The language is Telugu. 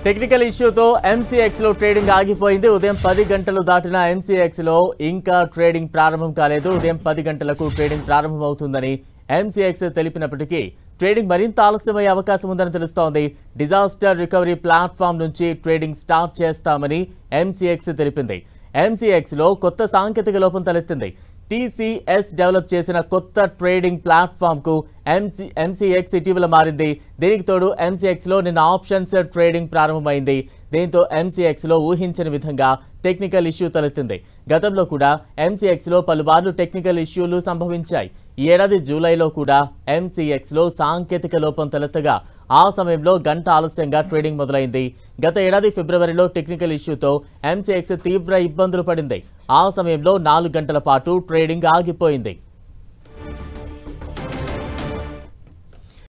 టెక్నికల్ ఇష్యూతో ఎంసీఎక్స్ లో ట్రేడింగ్ ఆగిపోయింది. ఉదయం 10 గంటలు దాటిన ఎంసీఎక్స్ లో ఇంకా ట్రేడింగ్ ప్రారంభం కాలేదు. ఉదయం 10 గంటలకు ట్రేడింగ్ ప్రారంభమవుతుందని ఎంసీఎక్స్ తెలిపినప్పటికీ ట్రేడింగ్ మరింత ఆలస్యమయ్యే అవకాశం ఉందని తెలుస్తోంది. డిజాస్టర్ రికవరీ ప్లాట్ఫామ్ నుంచి ట్రేడింగ్ స్టార్ట్ చేస్తామని ఎంసీఎక్స్ తెలిపింది. ఎంసీఎక్స్ లో కొత్త సాంకేతిక లోపం తలెత్తింది. టీసీఎస్ డెవలప్ చేసిన కొత్త ట్రేడింగ్ ప్లాట్ఫామ్ కు ఎంసీఎక్స్ ఇటీవల మారింది. దీనికి తోడు ఎంసీఎక్స్ లో నిన్న ఆప్షన్స్ ట్రేడింగ్ ప్రారంభమైంది. దీంతో ఎంసీఎక్స్ లో ఊహించని విధంగా టెక్నికల్ ఇష్యూ తలెత్తింది. గతంలో కూడా ఎంసీఎక్స్ లో పలుమార్లు టెక్నికల్ ఇష్యూలు సంభవించాయి. ఈ ఏడాది జూలైలో కూడా ఎంసీఎక్స్ లో సాంకేతిక లోపం తలెత్తగా ఆ సమయంలో గంట ఆలస్యంగా ట్రేడింగ్ మొదలైంది. గత ఏడాది ఫిబ్రవరిలో టెక్నికల్ ఇష్యూతో ఎంసీఎక్స్ తీవ్ర ఇబ్బందులు పడింది. ఆ సమయంలో 4 గంటల పాటు ట్రేడింగ్ ఆగిపోయింది.